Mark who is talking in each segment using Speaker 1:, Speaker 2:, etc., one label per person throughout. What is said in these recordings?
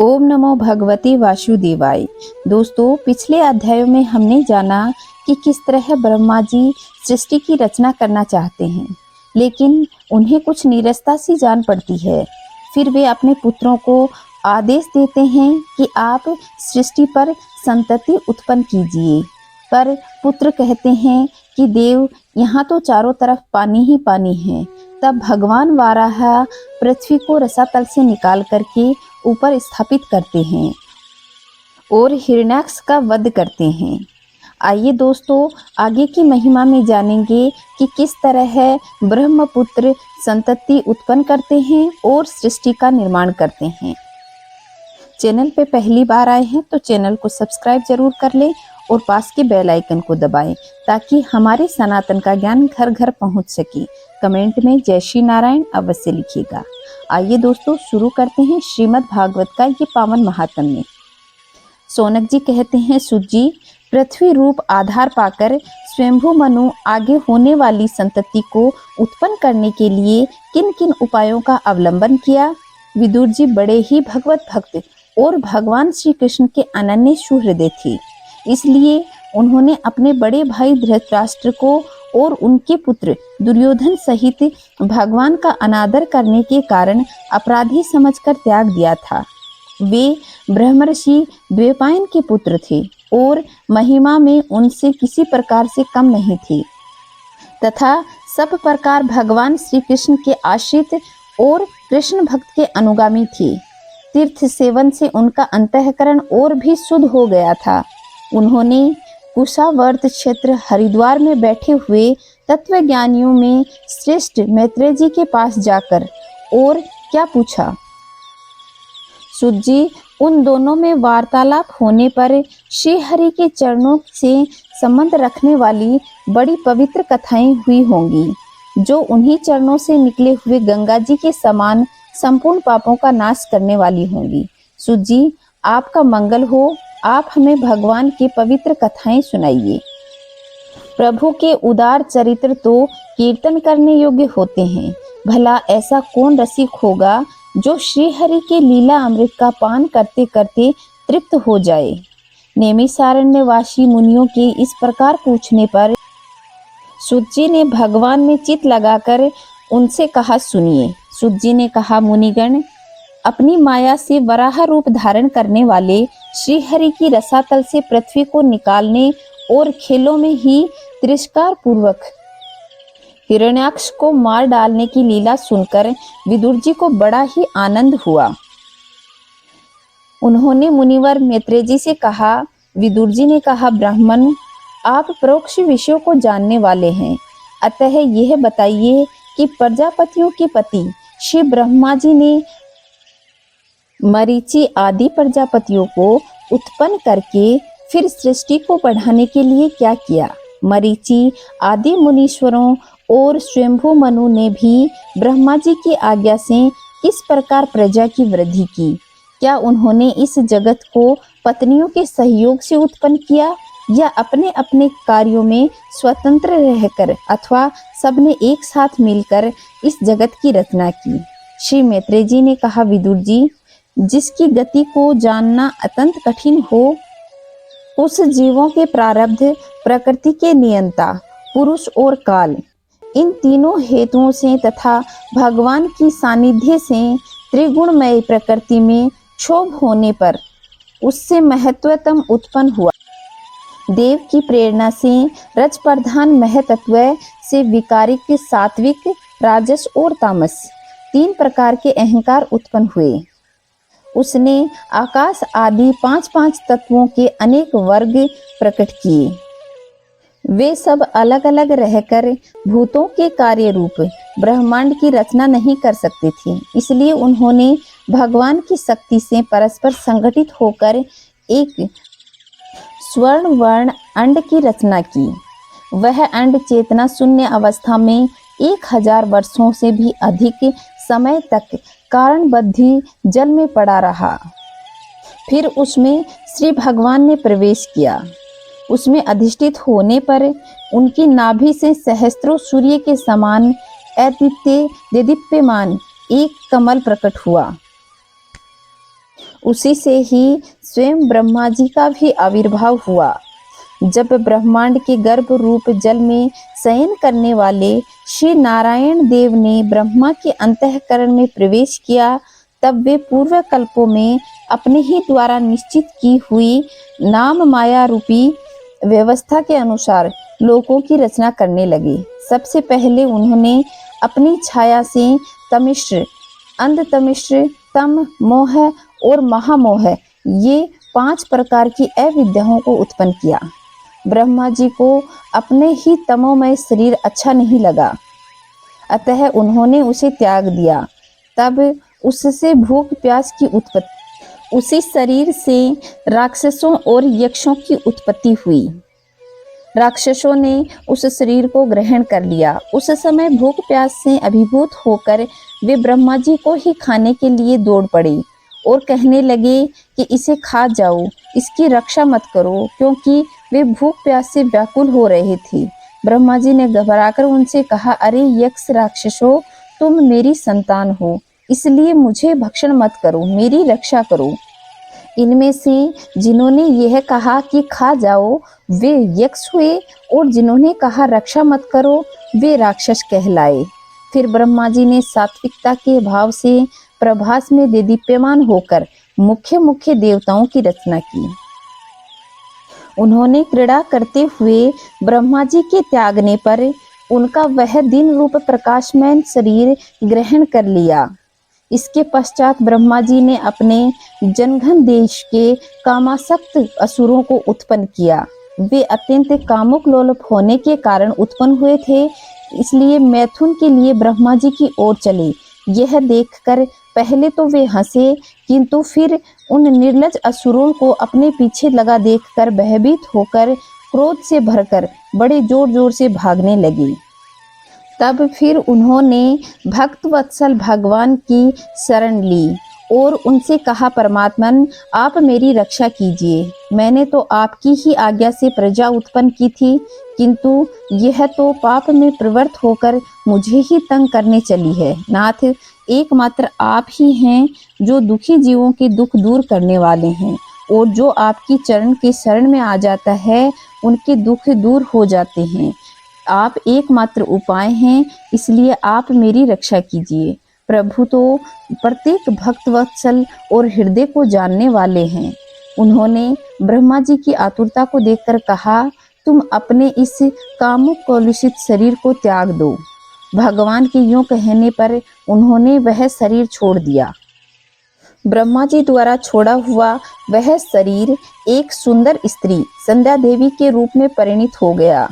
Speaker 1: ओम नमो भगवते वासुदेवाय। दोस्तों, पिछले अध्यायों में हमने जाना कि किस तरह ब्रह्मा जी सृष्टि की रचना करना चाहते हैं, लेकिन उन्हें कुछ नीरसता सी जान पड़ती है। फिर वे अपने पुत्रों को आदेश देते हैं कि आप सृष्टि पर संतति उत्पन्न कीजिए, पर पुत्र कहते हैं कि देव, यहाँ तो चारों तरफ पानी ही पानी है। तब भगवान वाराह पृथ्वी को रसातल से निकाल करके ऊपर स्थापित करते हैं और हिरण्याक्ष का वध करते हैं। आइए दोस्तों, आगे की महिमा में जानेंगे कि किस तरह ब्रह्मपुत्र संतति उत्पन्न करते हैं और सृष्टि का निर्माण करते हैं। चैनल पे पहली बार आए हैं तो चैनल को सब्सक्राइब जरूर कर लें और पास के बेल आइकन को दबाएं ताकि हमारे सनातन का ज्ञान घर घर पहुंच सके। कमेंट में जय श्री नारायण अवश्य लिखिएगा। आइए दोस्तों, शुरू करते हैं श्रीमद् भागवत का ये पावन महात्म्य। सौनक जी कहते हैं, सुत जी, पृथ्वी रूप आधार पाकर स्वयंभू मनु आगे होने वाली संतति को उत्पन्न करने के लिए किन किन उपायों का अवलंबन किया। विदुर जी बड़े ही भगवत भक्त और भगवान श्री कृष्ण के अनन्य सुहृदय थे, इसलिए उन्होंने अपने बड़े भाई धृतराष्ट्र को और उनके पुत्र दुर्योधन सहित भगवान का अनादर करने के कारण अपराधी समझकर त्याग दिया था। वे ब्रह्मर्षि द्वैपायन के पुत्र थे और महिमा में उनसे किसी प्रकार से कम नहीं थे तथा सब प्रकार भगवान श्री कृष्ण के आश्रित और कृष्ण भक्त के अनुगामी थे। तीर्थ सेवन से उनका अंतःकरण और भी शुद्ध हो गया था। उन्होंने कुशावर्त क्षेत्र हरिद्वार में बैठे हुए तत्वज्ञानियों में श्रेष्ठ मैत्रेय जी के पास जाकर और क्या पूछा। सुत जी, उन दोनों में वार्तालाप होने पर श्री हरि के चरणों से संबंध रखने वाली बड़ी पवित्र कथाएं हुई होंगी, जो उन्हीं चरणों से निकले हुए गंगा जी के समान संपूर्ण पापों का नाश करने वाली होंगी। सुत जी, आपका मंगल हो। आप हमें भगवान की पवित्र कथाएं सुनाइए। प्रभु के उदार चरित्र तो कीर्तन करने योग्य होते हैं। भला ऐसा कौन रसिक होगा जो श्री हरि के लीला अमृत का पान करते करते तृप्त हो जाए। नैमिषारण्यवासी मुनियों के इस प्रकार पूछने पर सुत जी ने भगवान में चित लगाकर उनसे कहा, सुनिए। सुत जी ने कहा, मुनिगण, अपनी माया से वराह रूप धारण करने वाले श्री हरि की रसातल से पृथ्वी को निकालने और खेलों में ही तिरस्कार पूर्वक हिरण्याक्ष को मार डालने की लीला सुनकर विदुर जी को बड़ा ही आनंद हुआ। उन्होंने मुनिवर मैत्रेय जी से कहा। विदुर जी ने कहा, ब्राह्मण, आप परोक्ष विषयों को जानने वाले हैं, अतः यह बताइए कि प्रजापतियों के पति श्री ब्रह्मा जी ने मरीचि आदि प्रजापतियों को उत्पन्न करके फिर सृष्टि को बढ़ाने के लिए क्या किया। मरीचि आदि मुनीश्वरों और स्वयंभू मनु ने भी ब्रह्मा जी की आज्ञा से किस प्रकार प्रजा की वृद्धि की। क्या उन्होंने इस जगत को पत्नियों के सहयोग से उत्पन्न किया या अपने अपने कार्यों में स्वतंत्र रहकर अथवा सबने एक साथ मिलकर इस जगत की रचना की। श्री मैत्रेय जी ने कहा, विदुर जी, जिसकी गति को जानना अत्यंत कठिन हो, उस जीवों के प्रारब्ध, प्रकृति के नियंता पुरुष और काल, इन तीनों हेतुओं से तथा भगवान की सानिध्य से त्रिगुणमय प्रकृति में क्षोभ होने पर उससे महत्वतम उत्पन्न हुआ। देव की प्रेरणा से रज प्रधान महतत्व से विकारिक, सात्विक, राजस और तामस तीन प्रकार के अहंकार उत्पन्न हुए। उसने आकाश आदि पांच पांच तत्वों के अनेक वर्ग प्रकट किए। वे सब अलग अलग रहकर भूतों के कार्य रूप ब्रह्मांड की रचना नहीं कर सकते थे, इसलिए उन्होंने भगवान की शक्ति से परस्पर संगठित होकर एक स्वर्ण वर्ण अंड की रचना की। वह अंड चेतना शून्य अवस्था में 1000 वर्षों से भी अधिक समय तक कारणबद्ध जल में पड़ा रहा। फिर उसमें श्री भगवान ने प्रवेश किया। उसमें अधिष्ठित होने पर उनकी नाभि से सहस्त्रों सूर्य के समान अद्वितीय देदीप्यमान एक कमल प्रकट हुआ। उसी से ही स्वयं ब्रह्मा जी का भी आविर्भाव हुआ। जब ब्रह्मांड के गर्भ रूप जल में शयन करने वाले श्री नारायण देव ने ब्रह्मा के अंतःकरण में प्रवेश किया, तब वे पूर्व कल्पों में अपने ही द्वारा निश्चित की हुई नाम माया रूपी व्यवस्था के अनुसार लोकों की रचना करने लगे। सबसे पहले उन्होंने अपनी छाया से तमिश्र, अंधतमिश्र, तम, मोह और महामोह, ये 5 प्रकार की अविद्याओं को उत्पन्न किया। ब्रह्मा जी को अपने ही तमोमय शरीर अच्छा नहीं लगा, अतः उन्होंने उसे त्याग दिया। तब उससे भूख प्यास की उत्पत्ति, उसी शरीर से राक्षसों और यक्षों की उत्पत्ति हुई। राक्षसों ने उस शरीर को ग्रहण कर लिया। उस समय भूख प्यास से अभिभूत होकर वे ब्रह्मा जी को ही खाने के लिए दौड़ पड़े और कहने लगे कि इसे खा जाओ, इसकी रक्षा मत करो, क्योंकि वे भूख प्यास से व्याकुल हो रहे थे। ब्रह्मा जी ने घबराकर उनसे कहा, अरे यक्ष राक्षसों, तुम मेरी संतान हो, इसलिए मुझे भक्षण मत करो, मेरी रक्षा करो। इनमें से जिन्होंने यह कहा कि खा जाओ, वे यक्ष हुए, और जिन्होंने कहा रक्षा मत करो, वे राक्षस कहलाए। फिर ब्रह्मा जी ने सात्विकता के भाव से प्रभास में देदीप्यमान होकर मुख्य मुख्य देवताओं की रचना की। उन्होंने क्रीड़ा करते हुए ब्रह्मा जी के त्यागने पर उनका वह दिन रूप प्रकाशमय शरीर ग्रहण कर लिया। इसके पश्चात ब्रह्मा जी ने अपने जनघन देश के कामासक्त असुरों को उत्पन्न किया। वे अत्यंत कामुक लोलुप होने के कारण उत्पन्न हुए थे, इसलिए मैथुन के लिए ब्रह्मा जी की ओर चले। यह देखकर पहले तो वे हंसे, किंतु फिर उन निर्लज असुरों को अपने पीछे लगा देखकर भयभीत होकर क्रोध से भरकर बड़े जोर जोर से भागने लगे। तब फिर उन्होंने भक्त वत्सल भगवान की शरण ली और उनसे कहा, परमात्मन, आप मेरी रक्षा कीजिए। मैंने तो आपकी ही आज्ञा से प्रजा उत्पन्न की थी, किंतु यह तो पाप में प्रवृत्त होकर मुझे ही तंग करने चली है। नाथ, एकमात्र आप ही हैं जो दुखी जीवों के दुख दूर करने वाले हैं, और जो आपकी चरण के शरण में आ जाता है उनके दुख दूर हो जाते हैं। आप एकमात्र उपाय हैं, इसलिए आप मेरी रक्षा कीजिए। प्रभु तो प्रत्येक भक्त वत्सल और हृदय को जानने वाले हैं। उन्होंने ब्रह्मा जी की आतुरता को देखकर कहा, तुम अपने इस कामुक कलुषित शरीर को त्याग दो। भगवान के यूं कहने पर उन्होंने वह शरीर छोड़ दिया। ब्रह्मा जी द्वारा छोड़ा हुआ वह शरीर एक सुंदर स्त्री संध्या देवी के रूप में परिणित हो गया।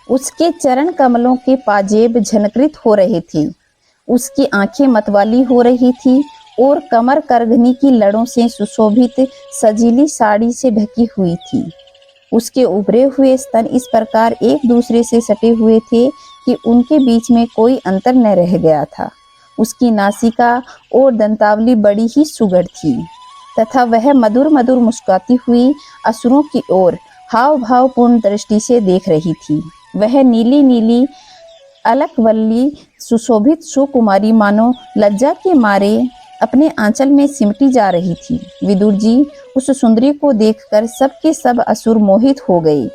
Speaker 1: उसके चरण कमलों के पाजेब झनकृत हो रहे थे, उसकी आंखें मतवाली हो रही थी और कमर करघनी की लड़ों से सुशोभित सजीली साड़ी से ढकी हुई थी। उसके उभरे हुए स्तन इस प्रकार एक दूसरे से सटे हुए थे कि उनके बीच में कोई अंतर न रह गया था। उसकी नासिका और दंतावली बड़ी ही सुघड़ थी तथा वह मधुर मधुर मुस्कुराती हुई असुरों की ओर हाव भावपूर्ण दृष्टि से देख रही थी। वह नीली नीली अलकवल्ली सुशोभित सुकुमारी मानो लज्जा के मारे अपने आंचल में सिमटी जा रही थी। विदुर जी उस सुंदरी को देखकर सबके सब असुर मोहित हो गए।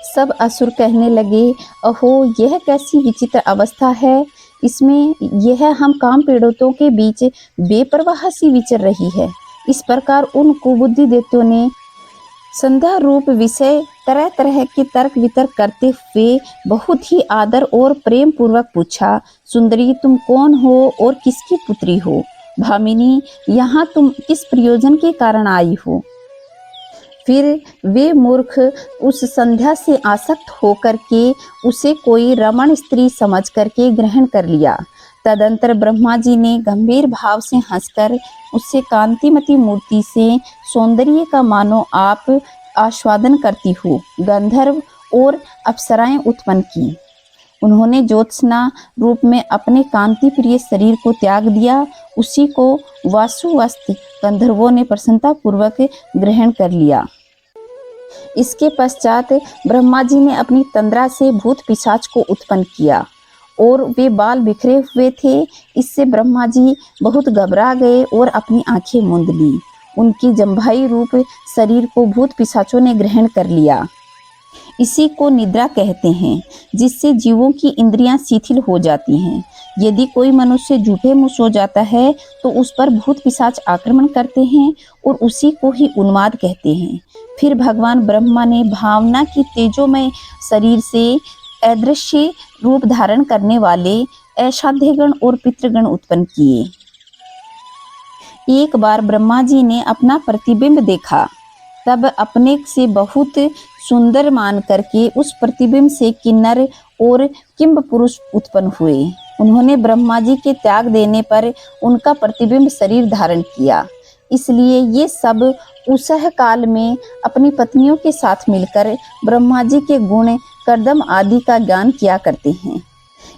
Speaker 1: सब असुर कहने लगे, अहो, यह कैसी विचित्र अवस्था है, इसमें यह हम काम पीड़ितों के बीच बेपरवाह सी विचर रही है। इस प्रकार उन कुबुद्धि देवताओं ने संध्या रूप विषय तरह तरह के तर्क वितर्क करते हुए बहुत ही आदर और प्रेम पूर्वक पूछा, सुंदरी, तुम कौन हो और किसकी पुत्री हो? भामिनी, यहाँ तुम किस प्रयोजन के कारण आई हो? फिर वे मूर्ख उस संध्या से आसक्त होकर के उसे कोई रमण स्त्री समझ करके ग्रहण कर लिया। तदंतर ब्रह्मा जी ने गंभीर भाव से हंसकर उससे कांतिमती मूर्ति से सौंदर्य का मानो आप आस्वादन करती हो गंधर्व और अप्सराएं उत्पन्न की। उन्होंने ज्योत्सना रूप में अपने कांति प्रिय शरीर को त्याग दिया। उसी को वासुवस्त गंधर्वों ने प्रसन्नता पूर्वक ग्रहण कर लिया। इसके पश्चात ब्रह्मा जी ने अपनी तंद्रा से भूत पिशाच को उत्पन्न किया और वे बाल बिखरे हुए थे। इससे ब्रह्मा जी बहुत घबरा गए और अपनी आंखें मूंद ली। उनकी जम्भाई रूप शरीर को भूत पिशाचों ने ग्रहण कर लिया। इसी को निद्रा कहते हैं, जिससे जीवों की इंद्रियां शिथिल हो जाती हैं। यदि कोई मनुष्य झूठे मुंह सो जाता है तो उस पर भूत पिशाच आक्रमण करते हैं और उसी को ही उन्माद कहते हैं। फिर भगवान ब्रह्मा ने भावना की तेजोमय शरीर से अदृश्य रूप धारण करने वाले असाध्यगण और पितृगण उत्पन्न किए। एक बार ब्रह्मा जी ने अपना प्रतिबिंब देखा, तब अपने से बहुत सुंदर मान करके उस प्रतिबिंब से किन्नर और किंब पुरुष उत्पन्न हुए। उन्होंने ब्रह्मा जी के त्याग देने पर उनका प्रतिबिंब शरीर धारण किया। इसलिए ये सब उस काल में अपनी पत्नियों के साथ मिलकर ब्रह्मा जी के गुण कर्दम आदि का ज्ञान किया करते हैं।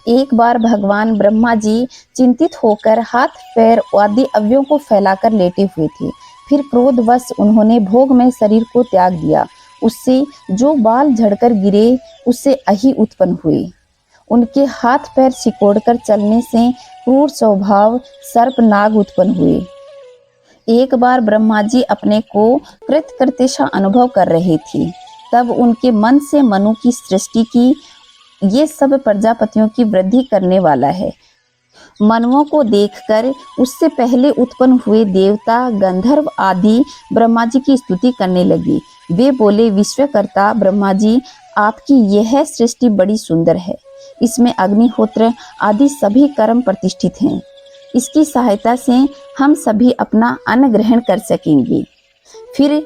Speaker 1: एक बार भगवान ब्रह्मा जी चिंतित होकर हाथ पैर आदि अवयवों को फैलाकर लेटे हुए थे। फिर क्रोधवश उन्होंने भोग में शरीर को त्याग दिया। उससे जो बाल झड़कर गिरे उससे अहि उत्पन्न हुए। उनके हाथ पैर सिकोड़कर चलने से क्रूर स्वभाव सर्प नाग उत्पन्न हुए। एक बार ब्रह्मा जी अपने को कृतकृत्य अनुभव कर रहे थे, तब उनके मन से मनु की सृष्टि की। ये सब प्रजापतियों की वृद्धि करने वाला है। मनुओं को देखकर उससे पहले उत्पन्न हुए देवता गंधर्व आदि ब्रह्मा जी की स्तुति करने लगे। वे बोले, विश्वकर्ता ब्रह्मा जी, आपकी यह सृष्टि बड़ी सुंदर है। इसमें अग्निहोत्र आदि सभी कर्म प्रतिष्ठित हैं। इसकी सहायता से हम सभी अपना अन्न ग्रहण कर सकेंगे। फिर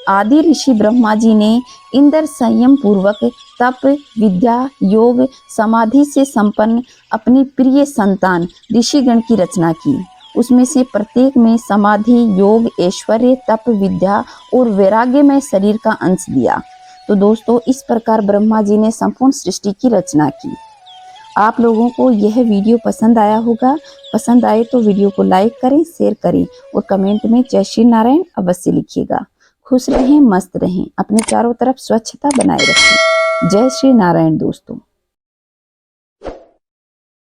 Speaker 1: आदि ऋषि ब्रह्मा जी ने इंद्र संयम पूर्वक तप विद्या योग समाधि से संपन्न अपनी प्रिय संतान ऋषिगण की रचना की। उसमें से प्रत्येक में समाधि योग ऐश्वर्य तप विद्या और वैराग्य में शरीर का अंश दिया। तो दोस्तों, इस प्रकार ब्रह्मा जी ने संपूर्ण सृष्टि की रचना की। आप लोगों को यह वीडियो पसंद आया होगा। पसंद आए तो वीडियो को लाइक करें, शेयर करें और कमेंट में जय श्री नारायण अवश्य लिखिएगा। खुश रहें, मस्त रहें, अपने चारों तरफ स्वच्छता बनाए रखें। जय श्री नारायण दोस्तों।